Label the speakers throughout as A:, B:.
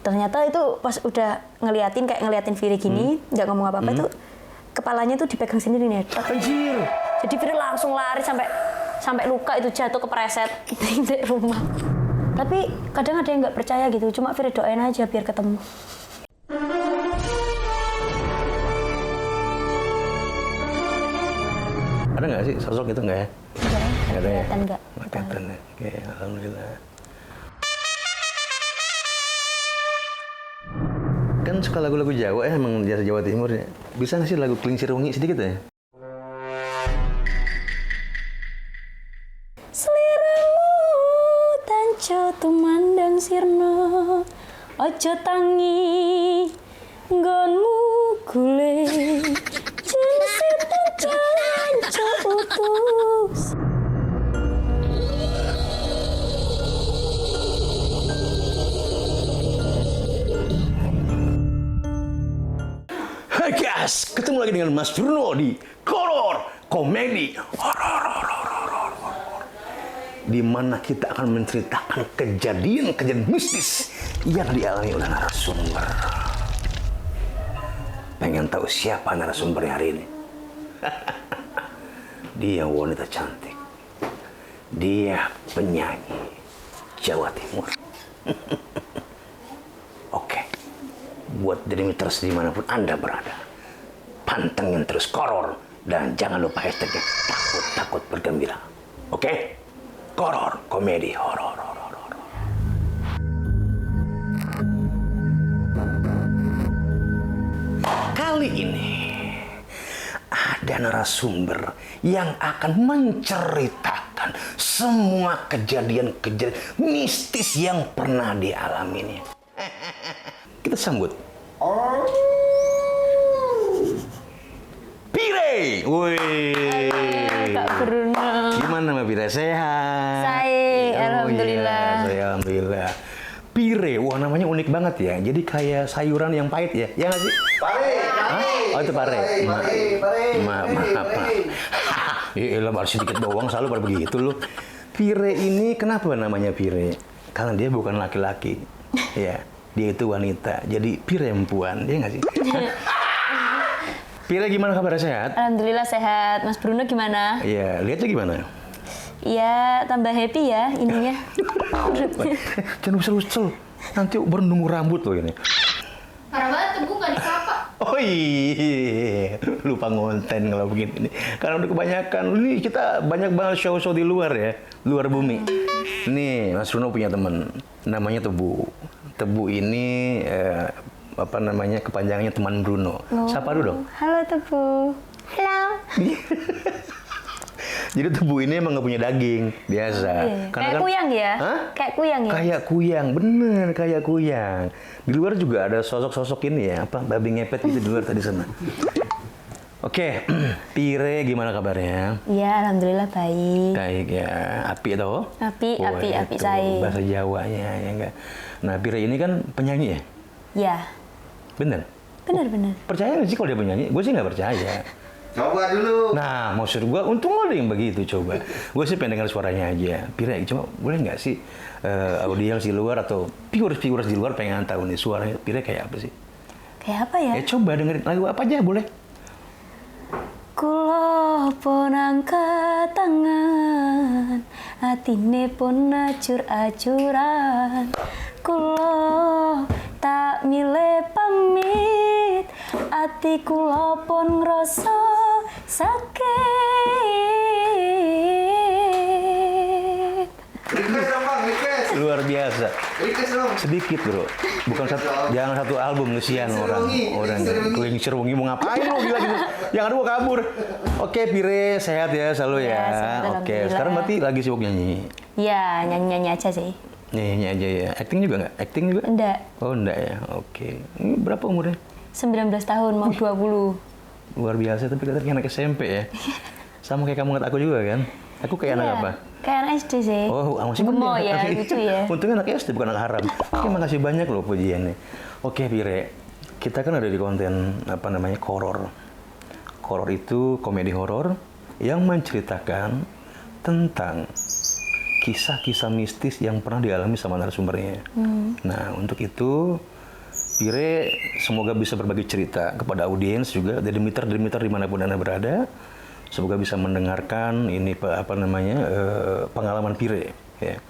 A: ternyata itu pas udah ngeliatin Viri gini, nggak ngomong apa-apa itu kepalanya tuh dipegang sendiri nih.
B: Anjir.
A: Jadi Viri langsung lari sampai luka itu jatuh kepreset di rumah. Tapi kadang ada yang nggak percaya gitu, cuma Viri doain aja biar ketemu.
B: Ada nggak sih sosok itu nggak ya?
A: Nggak ada ya? Nggak
B: kelihatan ya. Oke, alhamdulillah. Kan suka lagu-lagu Jawa ya, emang dari Jawa Timur ya. Bisa nggak sih lagu Klingsir Wengi sedikit ya?
A: Seliramu tanco tumandang sirna, ojo tangi nggonmu gule, jinsi tanco utus.
B: Hai guys, ketemu lagi dengan Mas Bruno di Horor Komedi Horor. Di mana kita akan menceritakan kejadian mistis yang dialami oleh narasumber. Pengen tahu siapa narasumbernya hari ini? Dia wanita cantik. Dia penyanyi Jawa Timur. Oke, buat Dreamiters dimanapun Anda berada, pantengin terus Horor dan jangan lupa hashtagnya takut bergembira. Oke? Horor Komedi Horor. Kali ini ada narasumber yang akan menceritakan semua kejadian mistis yang pernah dialaminya. Kita sambut Pire. Wih.
A: Kak Bruno.
B: Gimana Mbak Pire? Sehat?
A: Baik, alhamdulillah.
B: Iya, saya alhamdulillah. Pire, wah namanya unik banget ya. Jadi kayak sayuran yang pahit ya. Ya nggak sih?
C: Pare.
B: Oh itu pare. Maaf. Iya, baru sedikit doang selalu pada begitu loh. Pire ini kenapa namanya Pire? Karena dia bukan laki-laki. Ya, dia itu wanita. Jadi perempuan, dia nggak sih? Pire gimana kabarnya, sehat?
A: Alhamdulillah sehat. Mas Bruno gimana?
B: Iya, lihatnya gimana?
A: Ya tambah happy ya ininya.
B: Jangan usel-usel. Nanti baru nunggu rambut loh ini.
D: Parah banget tuh, nggak disapa.
B: Oh iya, lupa ngonten kalau begini. Karena udah kebanyakan, ini kita banyak banget show-show di luar ya, luar bumi. Nih, Mas Bruno punya teman, namanya Tebu. Tebu ini kepanjangannya teman Bruno. Sapa dulu dong.
A: Halo Tebu. Halo.
B: Jadi Tebu ini emang nggak punya daging biasa.
A: Kayak kuyang ya?
B: Hah?
A: Kayak kuyang ya?
B: Kayak kuyang, bener kayak kuyang. Di luar juga ada sosok-sosok ini ya, babi ngepet gitu di luar tadi sana. Oke, Pire gimana kabarnya?
A: Iya, alhamdulillah baik.
B: Baik ya, api tau?
A: Api
B: itu
A: saya.
B: bahasa Jawanya ya enggak. Nah, Pire ini kan penyanyi ya?
A: Ya.
B: Bener?
A: Benar.
B: Percaya nggak sih kalau dia penyanyi? Gue sih nggak percaya.
C: Coba dulu.
B: Nah, maksud gue, untung ada yang begitu coba. Gue sih pengen dengar suaranya aja. Pire, coba boleh nggak sih audiens di luar atau viewers di luar pengen tahu nih suaranya Pire kayak apa sih?
A: Kayak apa ya?
B: Coba dengerin lagu apa aja boleh.
A: Kula pun angkat tangan, atine pun acur-acuran. Kula tak milih pamit, ati kula pun ngrasa sakit.
C: Request dong bang, request.
B: Luar biasa.
C: Request dong.
B: Sedikit bro, bukan jangan satu album kesian orang Klingsir Wengi mau ngapain lo gila gitu. Yang ada mau kabur. Oke Pire, sehat ya selalu ya.
A: Sehat,
B: Oke,
A: alhamdulillah.
B: sekarang berarti lagi sibuk nyanyi.
A: Ya, nyanyi-nyanyi aja sih.
B: Nyanyi aja ya. Acting juga nggak? Acting juga?
A: Enggak.
B: Oh enggak ya. Oke. Ini berapa umurnya?
A: 19 tahun mau 20.
B: Luar biasa, tapi katanya anak SMP ya. Sama kayak kamu ngeliat aku juga kan? Aku kayak anak apa?
A: Kayak anak SD sih.
B: Oh, masih
A: Gemoy ya, lucu ya.
B: Untungnya anak SD bukan anak haram. Oke, makasih banyak loh pujiannya. Oke, Pire. Kita kan ada di konten horor. Horor itu komedi horor yang menceritakan tentang kisah-kisah mistis yang pernah dialami sama narasumbernya. Nah, untuk itu Pire semoga bisa berbagi cerita kepada audiens juga, Dedemiter dimanapun Anda berada. Semoga bisa mendengarkan ini pengalaman Pire ya.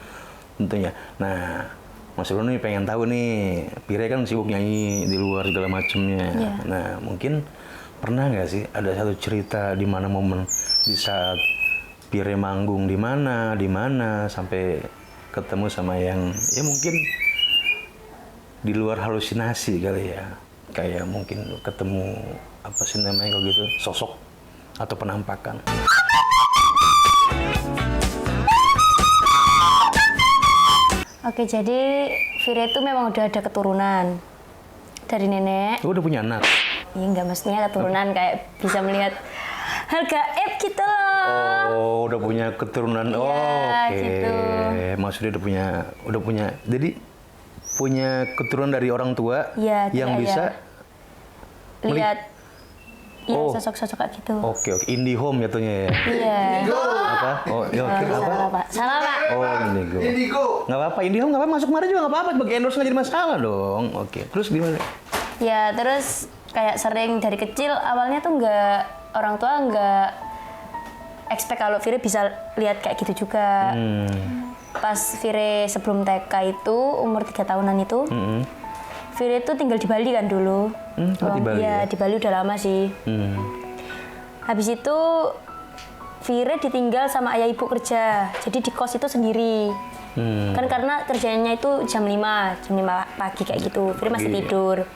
B: Tentunya. Nah, Mas Bruno nih pengen tahu nih, Pire kan sibuk nyanyi di luar segala macamnya.
A: Iya.
B: Nah, mungkin pernah nggak sih ada satu cerita di mana momen di saat Pire manggung di mana sampai ketemu sama yang ya mungkin di luar halusinasi kali ya, kayak mungkin ketemu apa sih namanya kalau gitu, sosok atau penampakan.
A: Oke, jadi Vire itu memang udah ada keturunan dari nenek.
B: Lu udah punya anak?
A: Iya, nggak mestinya keturunan kayak bisa melihat hal gaib gitu loh.
B: Oh, udah punya keturunan.
A: Iya,
B: Oke.
A: gitu.
B: Maksudnya udah punya. Jadi punya keturunan dari orang tua
A: Iya,
B: yang
A: iya.
B: bisa
A: Lihat iya,
B: Oh.
A: sosok-sosok kayak gitu.
B: Oke, IndiHome jatuhnya ya.
A: Iya.
B: Apa? Oh, ya, oke, apa?
A: Salah, Pak. Salah, Pak.
B: Oh, Indigo.
C: Indigo.
B: Nggak apa-apa, IndiHome nggak apa-apa, masuk kemarin juga nggak apa-apa, sebagai endorse nggak jadi masalah dong. Oke, terus gimana?
A: Ya, terus kayak sering dari kecil awalnya tuh orang tua nggak expect kalau Vire bisa lihat kayak gitu juga. Pas Vire sebelum TK itu umur 3 tahunan itu, Vire itu tinggal di Bali kan dulu.
B: Di Bali ya?
A: Iya, di Bali udah lama sih. Habis itu Vire ditinggal sama ayah ibu kerja, jadi di kos itu sendiri. Kan karena kerjanya itu jam 5 pagi kayak gitu. Vire masih tidur.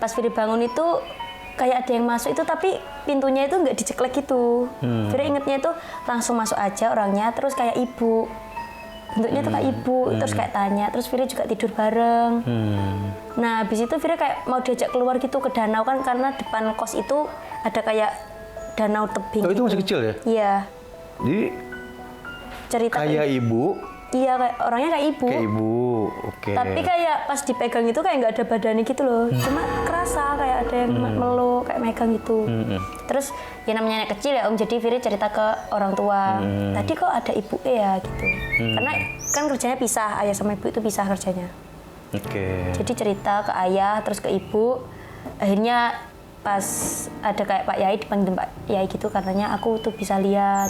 A: Pas Vire bangun itu kayak ada yang masuk itu, tapi pintunya itu nggak diceklek gitu. Vire ingetnya itu langsung masuk aja orangnya, terus kayak ibu. Bentuknya tuh kayak ibu, terus kayak tanya, terus Vire juga tidur bareng. Nah, habis itu Vire kayak mau diajak keluar gitu ke danau kan, karena depan kos itu ada kayak danau tebing.
B: Oh, itu
A: gitu.
B: masih kecil ya?
A: Iya.
B: Jadi
A: Cerita
B: kayak ibu,
A: iya, kayak orangnya kayak ibu.
B: kayak ibu, oke.
A: Tapi kayak pas dipegang itu kayak nggak ada badannya gitu loh. Cuma kerasa kayak ada yang meluk, kayak megang gitu. Terus ya namanya anak kecil ya Om, jadi Vire cerita ke orang tua. Tadi kok ada ibu ya gitu. Karena kan kerjanya pisah, ayah sama ibu itu pisah kerjanya.
B: Oke.
A: Jadi cerita ke ayah, terus ke ibu. Akhirnya pas ada kayak Pak Yai, dipanggil Pak Yai gitu, katanya aku tuh bisa lihat.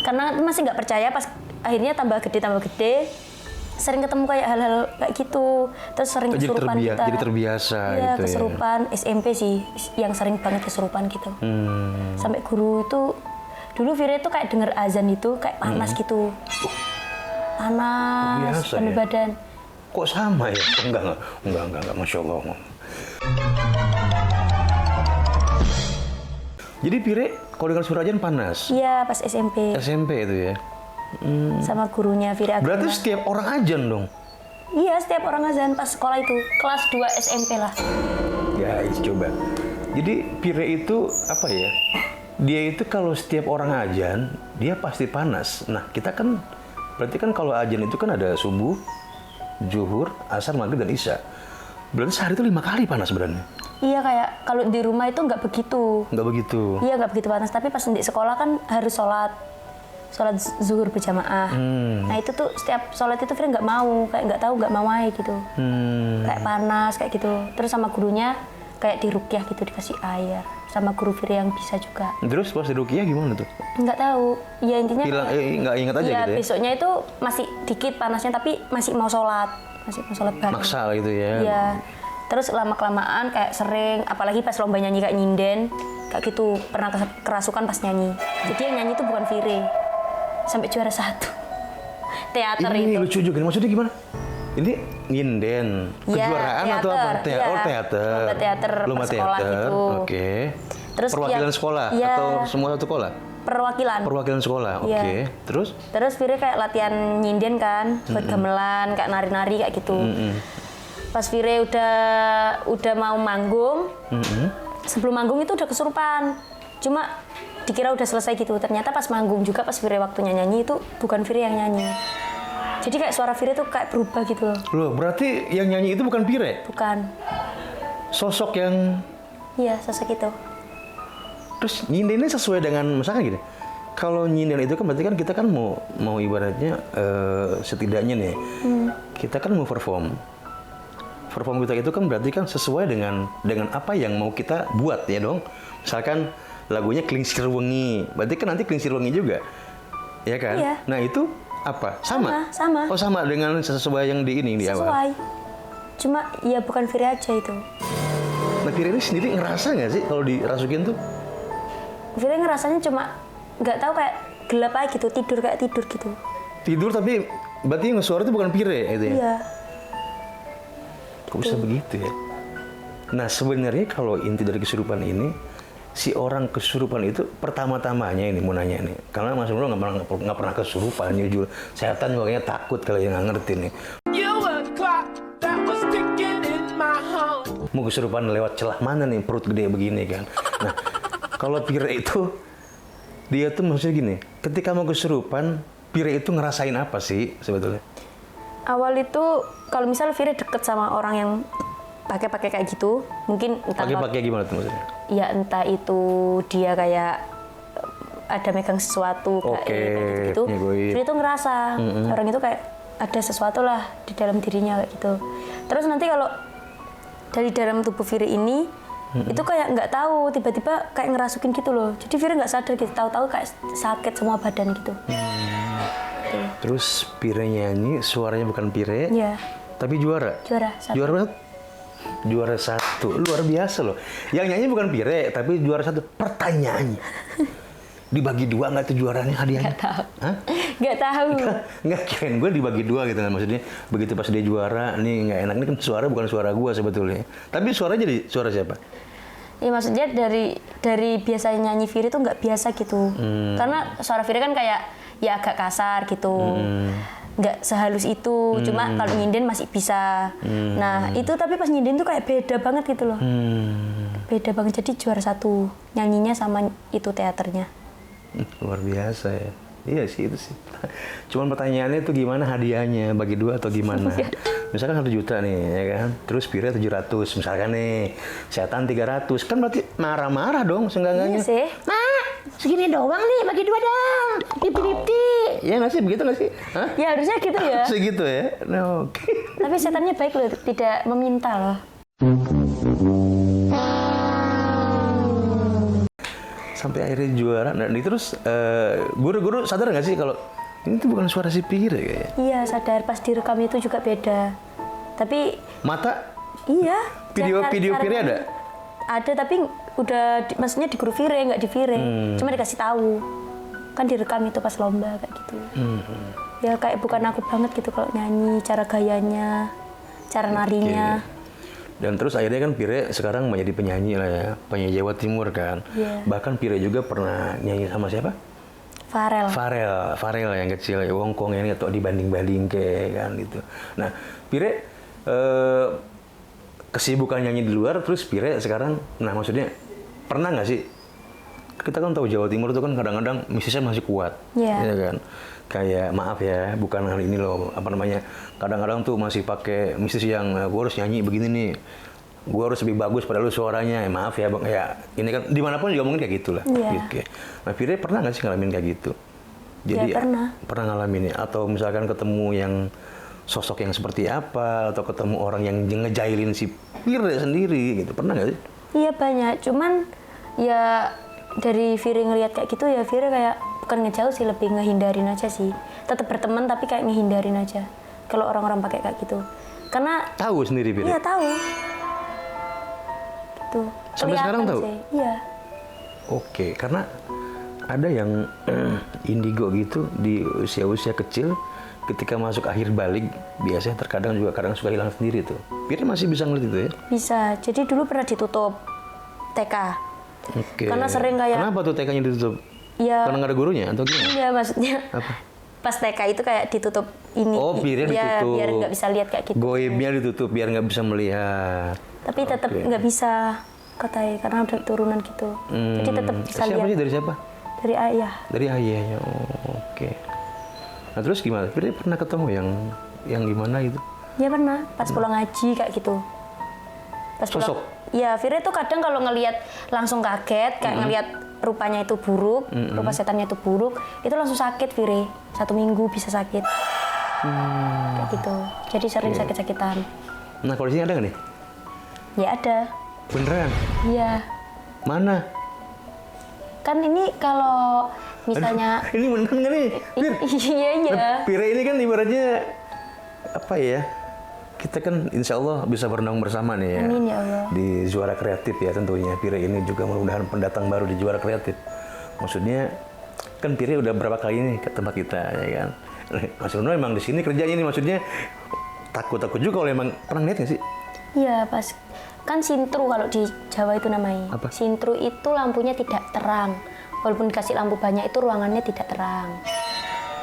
A: Karena masih nggak percaya, pas akhirnya tambah gede, sering ketemu kayak hal-hal kayak gitu. Terus sering kesurupan kita.
B: Jadi terbiasa
A: Iya,
B: gitu ya.
A: kesurupan SMP sih, yang sering banget kesurupan gitu. Sampai guru itu, dulu Vire tuh kayak denger azan itu, kayak panas gitu. Panas,
B: Biasa
A: penuh
B: ya?
A: badan.
B: Kok sama ya? Enggak, Masya Allah. Jadi Pire, kalau dengar suara azan panas?
A: Iya, pas SMP.
B: SMP itu ya?
A: Sama gurunya Vire agama.
B: Berarti setiap orang azan dong?
A: Iya, setiap orang azan pas sekolah itu. Kelas 2 SMP lah.
B: Guys, coba. Jadi Pire itu apa ya? Dia itu kalau setiap orang azan, dia pasti panas. Nah, kita kan, berarti kan kalau azan itu kan ada subuh, zuhur, asar, maghrib, dan isya. Berarti sehari itu 5 kali panas sebenarnya?
A: Iya, kayak kalau di rumah itu nggak begitu.
B: Nggak begitu?
A: Iya, nggak begitu panas. Tapi pas di sekolah kan harus sholat zuhur berjamaah. Nah itu tuh setiap sholat itu Vire nggak mau, kayak nggak tahu, nggak mau aja gitu. Kayak panas kayak gitu. Terus sama gurunya kayak diruqyah gitu, dikasih air. Sama guru Vire yang bisa juga.
B: Terus pas di ruqyah gimana tuh?
A: Nggak tahu. Ya intinya
B: Hilang, nggak ingat aja
A: iya,
B: gitu ya?
A: besoknya itu masih dikit panasnya, tapi masih mau sholat bareng.
B: Maksa gitu ya?
A: Iya. Terus lama-kelamaan kayak sering, apalagi pas lomba nyanyi kayak nyinden, kayak gitu, pernah kerasukan pas nyanyi. Jadi yang nyanyi itu bukan Vire. Sampai juara 1. Teater
B: Ini
A: itu.
B: lucu juga, maksudnya gimana? Ini nyinden,
A: Iya,
B: kejuaraan atau apa?
A: teater, iya.
B: Oh, teater.
A: Lomba sekolah gitu.
B: Oke.
A: Terus
B: perwakilan
A: yang-
B: sekolah
A: iya.
B: atau semua satu sekolah?
A: Perwakilan.
B: Perwakilan sekolah, oke.
A: Iya.
B: Terus?
A: Terus Vire kayak latihan nyinden kan, buat gamelan, kayak nari-nari kayak gitu. Pas Vire udah mau manggung, sebelum manggung itu udah kesurupan. Cuma dikira udah selesai gitu. Ternyata pas manggung juga, pas Vire waktunya nyanyi itu bukan Vire yang nyanyi. Jadi kayak suara Vire tuh kayak berubah gitu loh.
B: Loh, berarti yang nyanyi itu bukan Pire?
A: Bukan.
B: Sosok yang...
A: Iya, sosok itu.
B: Terus nyindennya sesuai dengan, misalkan gini, kalau nyinden itu kan berarti kan kita kan mau ibaratnya setidaknya nih, kita kan mau perform. perform kita itu kan berarti kan sesuai dengan apa yang mau kita buat ya dong. Misalkan lagunya Klingsir Wengi, berarti kan nanti Klingsir Wengi juga, ya kan?
A: Iya.
B: Nah itu apa? Sama?
A: Sama.
B: Oh sama dengan sesuai yang di ini di awal.
A: Sesuai. Cuma ya bukan Fire aja itu.
B: Nah Fire ini sendiri ngerasa nggak sih kalau dirasukin tuh?
A: Fire ngerasanya cuma nggak tahu kayak gelap aja gitu, tidur gitu.
B: Tidur tapi berarti yang suara itu bukan Fire itu ya?
A: Iya.
B: Kok bisa begitu ya? Nah sebenarnya kalau inti dari kesurupan ini, si orang kesurupan itu pertama-tamanya ini mau nanya nih, karena Mas Bro nggak pernah kesurupan jujur. Setan makanya takut kalau yang nggak ngerti nih. Mau kesurupan lewat celah mana nih, perut gede begini kan? Nah kalau Fire itu dia tuh maksudnya gini, ketika mau kesurupan, Fire itu ngerasain apa sih sebetulnya?
A: Awal itu kalau misal Fire deket sama orang yang pakai kayak gitu, mungkin entah
B: Pakai gimana tuh maksudnya?
A: ya entah itu dia kayak ada megang sesuatu kayak gitu,
B: nyegoin.
A: Fire itu ngerasa orang itu kayak ada sesuatu lah di dalam dirinya kayak gitu. Terus nanti kalau dari dalam tubuh Fire ini itu kayak nggak tahu tiba-tiba kayak ngerasukin gitu loh. Jadi Fire nggak sadar gitu, tahu-tahu kayak sakit semua badan gitu.
B: Terus Fire nyanyi, suaranya bukan Fire,
A: Iya.
B: tapi juara.
A: Juara satu.
B: Juara berapa? Juara 1, luar biasa loh. Yang nyanyi bukan Fire, tapi juara 1. Pertanyaannya, dibagi 2 nggak tuh juaranya hadiahnya?
A: Nggak tahu.
B: Hah?
A: Nggak tahu.
B: Nggak, kirain gue dibagi 2 gitu kan. Maksudnya begitu pas dia juara, nih nggak enak. Ini kan suara bukan suara gue sebetulnya. Tapi suara jadi suara siapa?
A: Iya maksudnya dari biasanya nyanyi Fire itu nggak biasa gitu. Karena suara Fire kan kayak ya agak kasar gitu. Nggak sehalus itu, cuma kalau nyinden masih bisa. Nah itu tapi pas nyinden tuh kayak beda banget gitu loh. Beda banget, jadi juara 1 nyanyinya sama itu teaternya.
B: Luar biasa ya. Iya sih itu sih. Cuman pertanyaannya itu gimana hadiahnya, bagi 2 atau gimana? Misalkan 1 juta nih, ya kan? Terus Fire 700, misalkan nih. Setan 300, kan berarti marah-marah dong seenggak-enggaknya.
A: Iya sih.
B: Segini doang nih, bagi 2 dong. 50-50. Ya nggak sih, begitu nggak sih? Hah?
A: Ya harusnya gitu ya.
B: Segitu ya? Nah, oke.
A: Tapi setannya baik loh, tidak meminta loh.
B: Sampai akhirnya juara. Nah, terus guru-guru sadar nggak sih kalau ini tuh bukan suara si Fire kayaknya?
A: Iya sadar, pas direkam itu juga beda. Tapi
B: Mata?
A: iya.
B: Video
A: cara-
B: Fire ada?
A: Ada tapi udah maksudnya di guru Fire nggak di Fire. Cuma dikasih tahu. Kan direkam itu pas lomba kayak gitu. Ya kayak bukan aku banget gitu kalau nyanyi, cara gayanya, cara narinya.
B: Dan terus akhirnya kan Fire sekarang menjadi penyanyi lah ya, penyanyi Jawa Timur kan.
A: Iya.
B: Bahkan Fire juga pernah nyanyi sama siapa? Farel yang kecil ya, Wongkong ini atau dibanding-banding kayak kan gitu. Nah, Fire kesibukan nyanyi di luar, terus Fire sekarang, nah maksudnya pernah nggak sih? Kita kan tahu Jawa Timur itu kan kadang-kadang misisnya masih kuat,
A: Iya.
B: ya kan? Kayak maaf ya, bukan hal ini loh, apa namanya? Kadang-kadang tuh masih pakai misis yang gue harus nyanyi begini nih, gue harus lebih bagus pada lu suaranya. Maaf ya bang, ya ini kan dimanapun juga mungkin kayak gitulah.
A: Iya.
B: Gitu. Nah, Fire pernah nggak sih ngalamin kayak gitu? Jadi
A: Ya, pernah.
B: Pernah ngalamin ya? Atau misalkan ketemu yang sosok yang seperti apa, atau ketemu orang yang ngejailin si Fire sendiri gitu, pernah nggak sih?
A: Iya banyak, cuman ya dari Fire ngelihat kayak gitu ya Fire kayak bukan ngejauh sih, lebih ngehindarin aja sih. Tetap berteman tapi kayak ngehindarin aja kalau orang-orang pakai kayak gitu. Karena
B: Tahu sendiri Fire?
A: iya tahu. Gitu.
B: Sampai sekarang
A: Kelihatan
B: tahu?
A: sih. Iya.
B: Oke, karena ada yang indigo gitu di usia-usia kecil, ketika masuk akhir balik, biasanya terkadang juga kadang suka hilang sendiri tuh. Fire masih bisa ngeliat itu ya?
A: Bisa. Jadi dulu pernah ditutup TK.
B: Oke.
A: Karena sering kayak
B: Kenapa tuh TK-nya ditutup?
A: ya
B: Karena nggak ada gurunya atau gimana?
A: iya maksudnya
B: Apa?
A: pas TK itu kayak ditutup ini.
B: Oh, Fire
A: ya,
B: ditutup.
A: biar nggak bisa lihat kayak gitu.
B: Goibnya ditutup biar nggak bisa melihat.
A: Tapi tetap
B: Oke.
A: nggak bisa katanya karena udah turunan gitu. Jadi tetap bisa
B: Siapa
A: lihat
B: sih, dari siapa?
A: dari ayah.
B: Dari ayahnya. Oh, oke. Nah terus gimana? Fire pernah ketemu yang gimana gitu?
A: Ya pernah, pas pulang ngaji kayak gitu. Pas
B: Sosok?
A: Ya, Fire tuh kadang kalau ngelihat langsung kaget, kayak ngelihat rupanya itu buruk, rupa setannya itu buruk, itu langsung sakit Fire. 1 minggu bisa sakit. Kayak gitu. Jadi sering sakit-sakitan.
B: Nah, kalau di sini ada nggak nih?
A: Ya ada.
B: Beneran?
A: Iya.
B: Mana?
A: Kan ini kalau misalnya
B: Ini beneran nggak nih? Pir?
A: iya iya.
B: Nah, Pire ini kan ibaratnya apa ya? Kita kan insya Allah bisa berenang bersama nih ya.
A: Amin ya Allah.
B: Di Juara Kreatif ya tentunya. Pire ini juga mudah-mudahan pendatang baru di Juara Kreatif. Maksudnya kan Pire udah berapa kali nih ke tempat kita ya kan. Mas Bruno emang di sini kerjanya nih maksudnya takut juga kalau emang pernah lihat nggak sih?
A: Iya pas kan sintru kalau di Jawa itu namanya.
B: Apa?
A: Sintru itu lampunya tidak terang. Walaupun dikasih lampu banyak itu ruangannya tidak terang.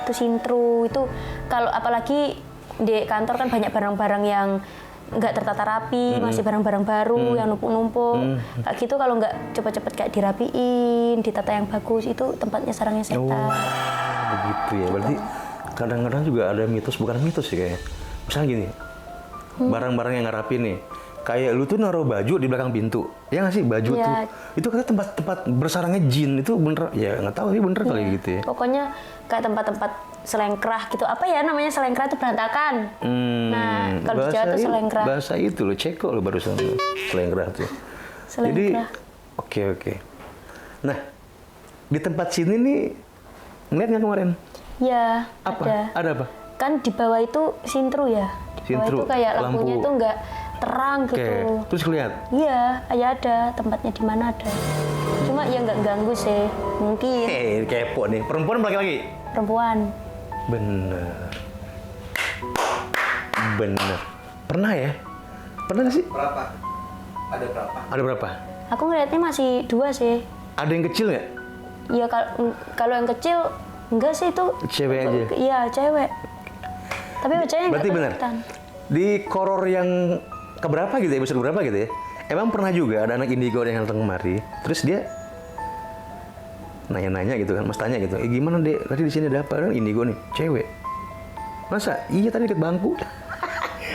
A: Itu sintru itu kalau apalagi di kantor kan banyak barang-barang yang nggak tertata rapi, masih barang-barang baru yang numpuk-numpuk. Kayak gitu kalau nggak cepet-cepet kayak dirapiin, ditata yang bagus itu tempatnya sarangnya setan.
B: Begitu ya. Berarti kadang-kadang juga ada mitos, bukan mitos sih kayaknya. Misalnya gini, barang-barang yang nggak rapi nih. Kayak lu tuh naruh baju di belakang pintu, ya nggak sih baju
A: Iya.
B: tuh? Itu katanya tempat-tempat bersarangnya jin itu bener? Ya nggak tahu sih bener kali gitu ya.
A: Pokoknya kayak tempat-tempat selengkrah gitu. Apa ya namanya selengkrah itu berantakan. Nah, kalau di Jawa itu selengkrah.
B: Bahasa itu lo ceko lo barusan selengkrah tuh. Jadi oke. Nah di tempat sini nih ngeliat nggak kemarin?
A: Ya,
B: Apa? Ada apa?
A: Kan di bawah itu sintru ya. Di bawah
B: Sintru,
A: itu kayak lampunya
B: lampu.
A: tuh nggak terang gitu.
B: Oke, terus lihat.
A: Iya, ya ada tempatnya di mana ada. Cuma ya nggak ganggu sih. Mungkin
B: Kepo nih. Perempuan apa laki-laki?
A: perempuan.
B: Bener. Pernah ya? Pernah nggak sih?
C: Berapa? Ada berapa?
B: Ada berapa?
A: Aku ngeliatnya masih 2 sih.
B: Ada yang kecil nggak?
A: Iya kalau yang kecil enggak sih itu.
B: Cewek aja?
A: Iya cewek. Tapi bacanya nggak
B: Berarti benar.
A: kelihatan.
B: Di koror yang keberapa gitu ya, episode berapa gitu ya? Emang pernah juga ada anak indigo yang datang kemari, terus dia nanya-nanya gitu kan, mas tanya gitu, gimana dek, tadi di sini ada apa? Kan indigo nih, cewek. Masa? Iya tadi deket bangku.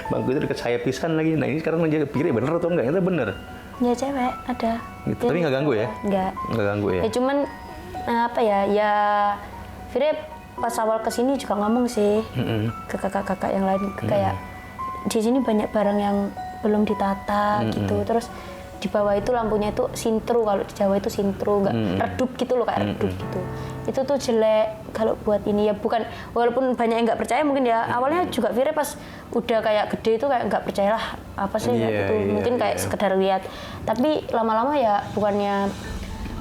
B: Bangku itu deket saya pisan lagi. Nah ini sekarang menjaga Pire bener atau enggak? Itu bener.
A: Ya cewek ada.
B: Gitu. Tapi nggak ganggu ya?
A: Nggak.
B: Nggak ganggu ya?
A: Ya cuman apa ya? Ya Fire pas awal kesini juga ngomong sih ke kakak-kakak yang lain kayak di sini banyak barang yang belum ditata gitu. Terus di bawah itu lampunya itu sintru, kalau di Jawa itu sintru, nggak redup gitu loh, kayak redup gitu. Itu tuh jelek kalau buat ini ya, bukan, walaupun banyak yang nggak percaya mungkin ya, awalnya juga Fire pas udah kayak gede itu kayak nggak percayalah apa sih kayak gitu, mungkin kayak sekedar lihat, tapi lama-lama ya bukannya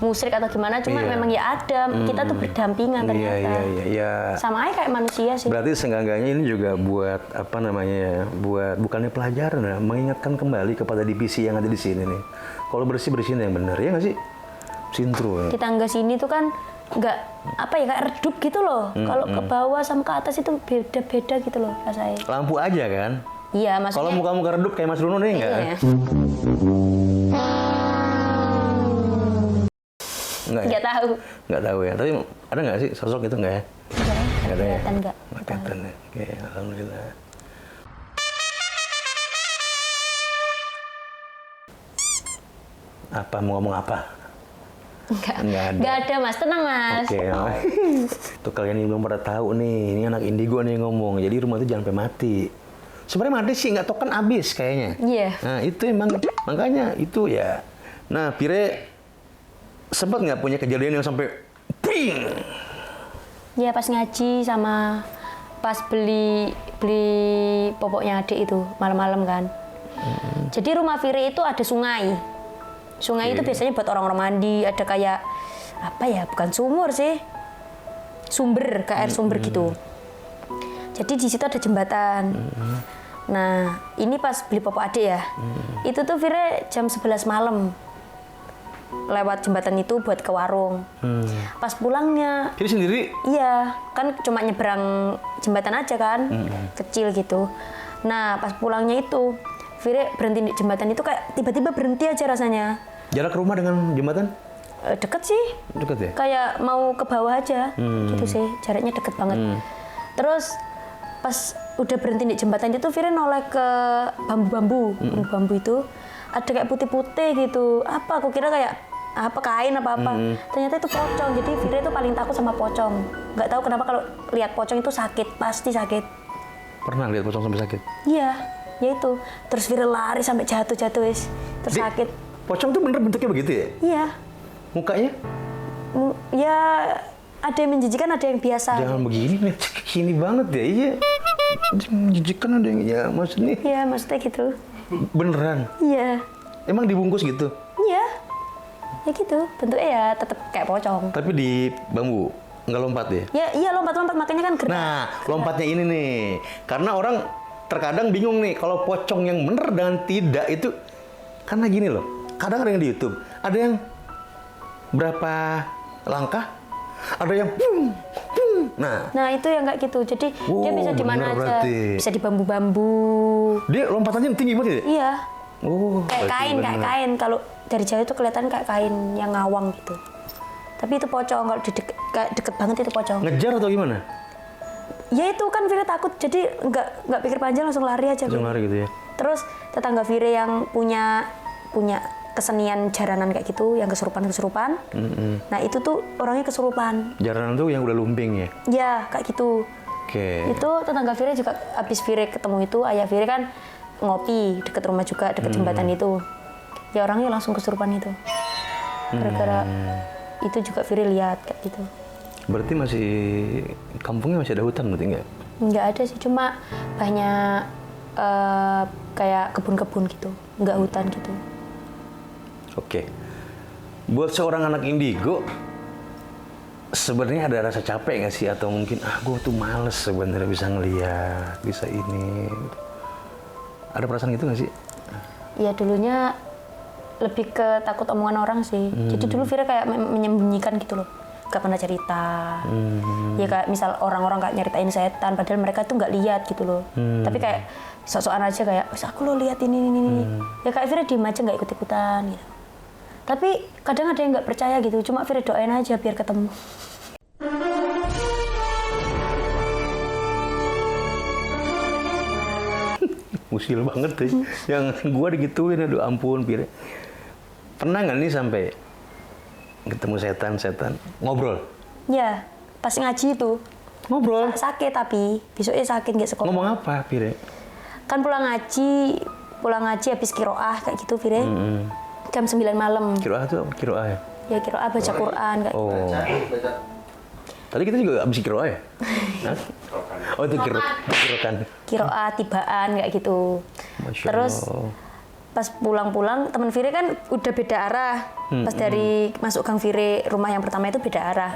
A: musyrik atau gimana, cuma memang ya ada, kita tuh berdampingan ternyata.
B: Iya.
A: Sama aja kayak manusia sih.
B: Berarti seenggak-enggaknya ini juga buat apa namanya? Buat bukannya pelajaran ya, mengingatkan kembali kepada divisi yang ada di sini nih. Kalau bersihin yang benar, ya nggak sih? Sintru ya.
A: Di tangga sini tuh kan nggak apa ya kayak redup gitu loh. Kalau ke bawah sama ke atas itu beda-beda gitu loh rasanya.
B: Lampu aja kan?
A: Iya maksudnya.
B: Kalau muka-muka redup kayak Mas Bruno nih enggak?
A: Iya.
B: Enggak ya?
A: Nggak tahu.
B: Nggak tahu ya. Tapi ada nggak sih sosok itu nggak ya? Nggak ada ya?
A: Kelihatan nggak?
B: Nggak kelihatan ya. Oke, alhamdulillah. Apa mau ngomong apa? Nggak ada.
A: Nggak ada mas, tenang mas.
B: Oke. Tuh kalian yang belum pada tahu nih, ini anak indigo nih yang ngomong. Jadi rumah itu jangan sampai mati. Sebenarnya mati sih nggak tahu kan abis kayaknya.
A: Iya.
B: Nah itu emang makanya itu ya. Nah Pire sempat nggak punya kejadian yang sampai ping?
A: Ya pas ngaji sama pas beli popoknya adik itu malam-malam kan. Jadi rumah Fire itu ada sungai. Sungai itu biasanya buat orang-orang mandi, ada kayak apa ya, bukan sumur sih, sumber, kayak air sumber gitu. Jadi di situ ada jembatan. Nah ini pas beli popok adik ya, itu tuh Fire jam 11 malam lewat jembatan itu buat ke warung. Pas pulangnya,
B: Jadi sendiri?
A: iya, kan cuma nyebrang jembatan aja kan, kecil gitu. Nah pas pulangnya itu, Fire berhenti di jembatan itu kayak tiba-tiba berhenti aja rasanya.
B: Jarak rumah dengan jembatan?
A: Deket sih,
B: Deket ya?
A: kayak mau ke bawah aja, gitu sih, jaraknya deket banget. Terus pas udah berhenti di jembatan itu, Fire noleh ke bambu-bambu, bambu itu ada kayak putih-putih gitu. Apa? Aku kira kayak apa kain apa-apa. Ternyata itu pocong. Jadi Fire itu paling takut sama pocong. Nggak tahu kenapa kalau lihat pocong itu sakit, pasti sakit.
B: Pernah lihat pocong sampai sakit?
A: Iya, Ya itu. Terus Vira lari sampai jatuh wis. Terus
B: Dik,
A: sakit.
B: Pocong tuh bener bentuknya begitu ya?
A: Iya.
B: Mukanya?
A: Ya ada yang menjijikan, ada yang biasa.
B: Jangan begini nih, gini banget ya, iya. Menjijikan ada yang, ya maksudnya.
A: Iya, maksudnya gitu.
B: Beneran?
A: Iya.
B: Emang dibungkus gitu?
A: Iya. Ya gitu, bentuknya ya tetap kayak pocong.
B: Tapi di bambu, nggak lompat ya?
A: Ya iya lompat-lompat makanya kan gerak.
B: Nah, lompatnya ini nih. Karena orang terkadang bingung nih, kalau pocong yang bener dan tidak itu, karena gini loh, kadang ada yang di YouTube, ada yang berapa langkah, ada yang
A: Nah itu yang kayak gitu, jadi dia bisa di mana
B: bener
A: aja,
B: berarti.
A: bisa di bambu-bambu.
B: Dia lompatannya tinggi banget ya?
A: Iya,
B: Oh,
A: kayak
B: berarti
A: kain, kayak
B: bener.
A: kain. Kalau dari jauh itu kelihatan kayak kain yang ngawang gitu. Tapi itu pocong, kalau di deket banget itu pocong.
B: Ngejar atau gimana?
A: Ya itu kan Vira takut, jadi nggak pikir panjang langsung lari aja.
B: Langsung lari gitu ya?
A: Terus tetangga Vira yang punya kesenian jaranan kayak gitu, yang kesurupan. Nah itu tuh orangnya kesurupan.
B: Jaranan tuh yang udah lumbing ya?
A: Ya kayak gitu.
B: Oke.
A: Itu tetangga Vira juga habis Vira ketemu itu, ayah Vira kan ngopi deket rumah juga, deket jembatan itu. Ya orangnya langsung kesurupan itu. Gara-gara itu juga Vira lihat kayak gitu.
B: Berarti masih, kampungnya masih ada hutan berarti nggak?
A: Nggak ada sih, cuma banyak kayak kebun-kebun gitu, nggak hutan gitu.
B: Oke. Buat seorang anak indigo, sebenarnya ada rasa capek nggak sih? Atau mungkin, gue tuh males sebenarnya bisa ngeliat, bisa ini. Ada perasaan gitu nggak sih?
A: Ya dulunya lebih ke takut omongan orang sih. Jadi dulu Vira kayak menyembunyikan gitu loh. Gak pernah cerita. Ya kayak misal orang-orang kayak nyeritain setan, padahal mereka tuh nggak lihat gitu loh. Tapi kayak sok-sokan aja kayak, aku lo lihat ini. Ya kayak Vira diem aja nggak ikut-ikutan gitu. Tapi kadang ada yang nggak percaya gitu, cuma Vira doain aja biar ketemu.
B: Usil banget deh. Yang gue digituin, aduh ampun, Pire. Pernah nggak nih sampai ketemu setan ngobrol?
A: Ya, pas ngaji itu
B: Ngobrol?
A: sakit tapi besoknya sakit nggak sekolah.
B: Ngomong apa, Pire?
A: Kan pulang ngaji habis kiroah kayak gitu Vira. Jam 9 malam.
B: Kiroah tuh apa? Kiroah ya?
A: Ya kiroah baca Quran kayak.
B: Oh.
C: Baca.
B: Tadi kita juga abis kiroah ya? Hah? Oh itu kirokan.
A: Kiroah tibaan kayak gitu.
B: Masya
A: Terus
B: Allah.
A: pas pulang teman Vira kan udah beda arah. Pas dari masuk gang Vira rumah yang pertama itu beda arah.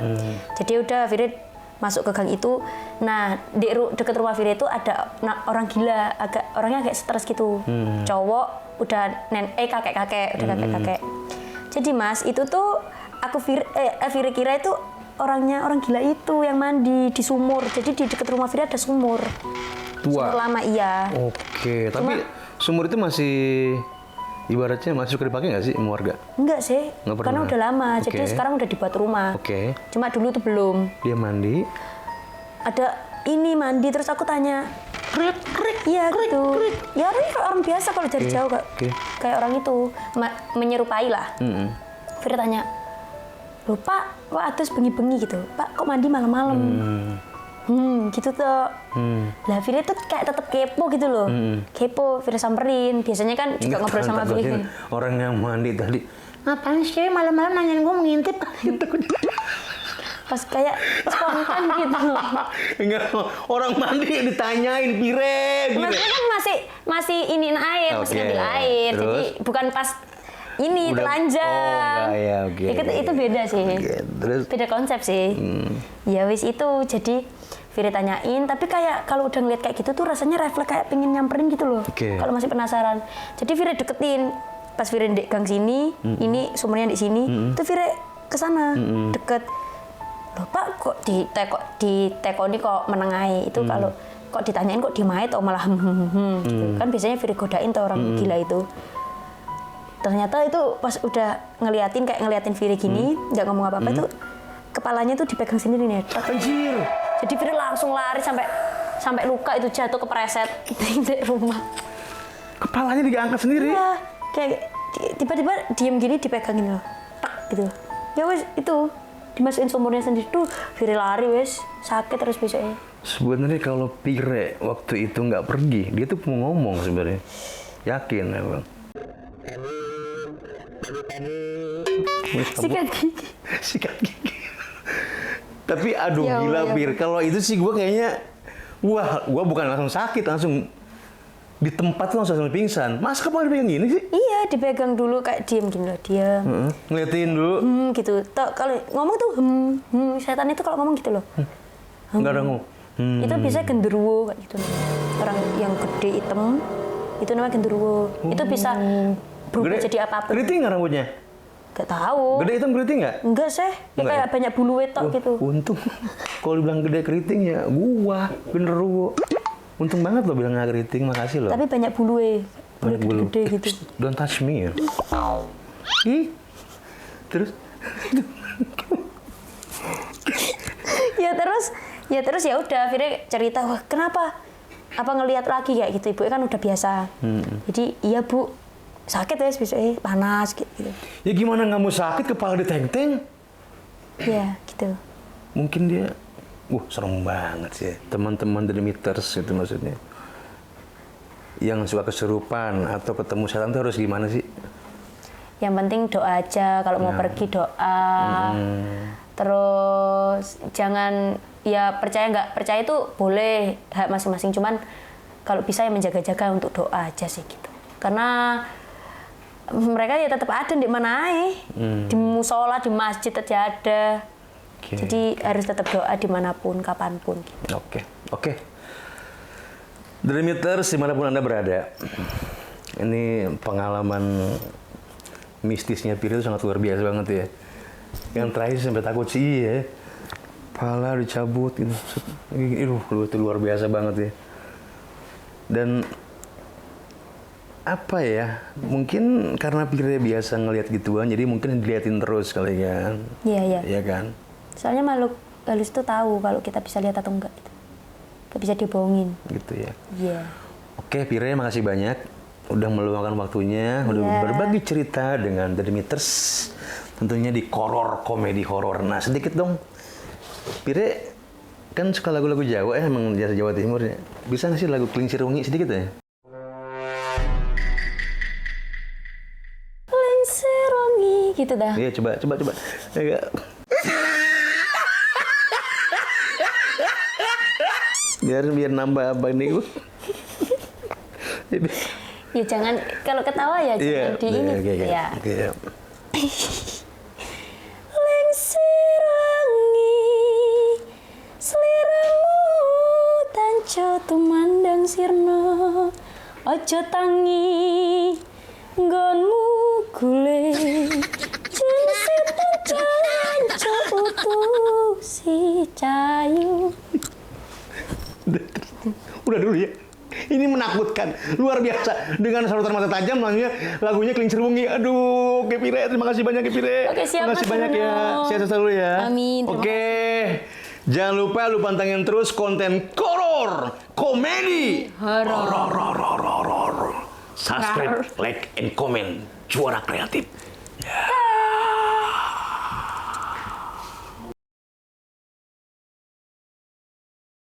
A: Jadi udah Vira masuk ke gang itu. Nah di dekat rumah Vira itu ada orang gila, orangnya agak stres gitu. Cowok udah kakek-kakek, udah kakek-kakek. Jadi Mas itu tuh Vira kira itu orang gila itu yang mandi di sumur. Jadi di dekat rumah Vira ada sumur.
B: Tua.
A: Sumur lama iya.
B: Oke, tapi sumur itu masih ibaratnya masih suka dipakai nggak sih sama warga?
A: Enggak sih,
B: Nggak pernah?
A: karena udah lama.
B: Oke.
A: Jadi sekarang udah dibuat rumah.
B: Oke.
A: Cuma dulu tuh belum.
B: Dia mandi.
A: Ada ini mandi terus aku tanya, krik, iya gitu. Ya ini kayak orang biasa kalau dari jauh kayak orang itu menyerupai lah. Vira tanya, loh Pak, kok atus bengi-bengi gitu? Pak, kok mandi malam-malam? Gitu tuh. Lah Vira tuh kayak tetep kepo gitu loh. Kepo, Vira samperin. Biasanya kan juga ngobrol sama Vira.
B: Orang yang mandi tadi.
A: Ngapain sih malam-malam nanyain gue mau ngintip? Pas kayak spontan gitu.
B: Enggak, orang mandi ditanyain, Pire.
A: Maksudnya kan masih iniin air, masih
B: Oke.
A: ngambil air.
B: Terus?
A: Jadi bukan pas ini
B: Udah-
A: telanjang.
B: Oh, enggak ya, oke.
A: Itu beda sih.
B: Oke, terus?
A: Beda konsep sih. Ya wis itu. Jadi Vira tanyain, tapi kayak kalau udah ngeliat kayak gitu tuh rasanya refleks kayak pengen nyamperin gitu loh.
B: Oke.
A: Kalau masih penasaran. Jadi Vira deketin. Pas Vira di gang sini, ini sumurnya di sini, tuh Vira kesana deket. Loh Pak, kok ditekoni kok menengahi itu kalau kok ditanyain kok dimait atau malah gitu. Kan biasanya Vira godain tuh orang gila itu. Ternyata itu pas udah ngeliatin Vira gini, nggak ngomong apa-apa tuh kepalanya tuh dipegang sendiri nih.
B: Anjir.
A: Jadi Vira langsung lari sampai luka itu jatuh kepreset di rumah.
B: Kepalanya diangkat sendiri.
A: Iya, kayak tiba-tiba diem gini dipegangin loh. Tak gitu. Ya wes itu dimasukin sumurnya sendiri tuh Vira lari wes sakit terus besoknya.
B: Sebenarnya kalau Pire waktu itu nggak pergi, dia tuh mau ngomong sebenarnya. Yakin ya bang?
A: Sikat gigi.
B: Sikat gigi. Tapi aduh
A: Ya
B: gila
A: Allah, ya
B: Pir, kalau itu sih gue kayaknya, gua bukan langsung sakit, langsung di tempat tuh langsung pingsan. Mas kepala dipegang gini sih?
A: Iya, dipegang dulu kayak diem gini loh, diem.
B: Ngeliatin dulu.
A: Gitu. Kalau ngomong tuh setan itu kalau ngomong gitu loh.
B: Nggak ada ngomong.
A: Itu biasanya genderuwo kayak gitu. Orang yang gede hitam itu namanya genderuwo. Itu bisa berubah jadi apapun.
B: Keriting nggak rambutnya?
A: Gak tahu.
B: Gede hitam keriting nggak?
A: Enggak sih, ya
B: Enggak
A: kayak banyak bulu wetok gitu.
B: Untung. Kalau dibilang gede keriting ya gua genderuwo. Untung banget lo bilang nggak keriting, makasih lo.
A: Tapi banyak bulu
B: Banyak bulu.
A: gede gitu.
B: Psst, don't touch me ya. Ih. Terus?
A: ya terus ya udah akhirnya cerita, wah kenapa apa ngelihat lagi kayak gitu, ibu kan udah biasa. Jadi iya bu, sakit ya besok panas gitu.
B: Ya gimana nggak mau sakit, kepala diteng-teng?
A: Ya gitu.
B: Mungkin dia, serem banget sih. Teman-teman Demeters itu maksudnya. Yang suka kesurupan atau ketemu setan itu harus gimana sih?
A: Yang penting doa aja, kalau mau pergi doa. Terus jangan, ya percaya nggak percaya itu boleh hak masing-masing, cuman kalau bisa ya menjaga-jaga untuk doa aja sih gitu. Karena mereka ya tetap ada di mana aja, di musola, di masjid aja ada.
B: Okay.
A: Jadi harus tetap doa dimanapun, kapanpun. Gitu.
B: Oke. Demeters dimanapun Anda berada, ini pengalaman mistisnya Pire itu sangat luar biasa banget ya. Yang terakhir sampai takut sih ya. Pala dicabut gitu. Itu luar biasa banget ya. Dan apa ya? Mungkin karena Pire biasa ngelihat gituan, jadi mungkin diliatin terus kali kan.
A: Iya.
B: Iya kan?
A: Soalnya makhluk halus itu tahu kalau kita bisa lihat atau enggak gitu. Gak bisa dibohongin.
B: Gitu ya.
A: Iya.
B: Oke, Pire, makasih banyak udah meluangkan waktunya, udah berbagi cerita dengan Demeters. Tentunya di komedi horor. Nah, sedikit dong. Pire kan suka lagu-lagu Jawa ya, emang dari Jawa Timur ya. Bisa nggak sih lagu Klincir Wengi sedikit ya?
A: Klincir Wengi gitu dah.
B: Iya, coba. Ya, biar nambah abang nih gue.
A: Ya jangan, kalau ketawa ya jangan di ini. Ya. Klincir Wengi, sliramu tanco tumandang sirna, ojo tangi nggonmu gule, jensih tanco utuh si cayu.
B: Udah dulu ya. Ini menakutkan, luar biasa. Dengan saluran mata tajam, lagunya Klincir Wengi. Aduh, Ke Pire, terima kasih banyak Ke Pire.
A: Oke, siap,
B: terima kasih
A: Mas
B: banyak
A: Bruno.
B: ya. Sehat selalu ya.
A: Amin, terima
B: Oke, jangan lupa lu pantengin terus konten horor, komedi, horor. Subscribe, like, and comment. Juara kreatif. Ya.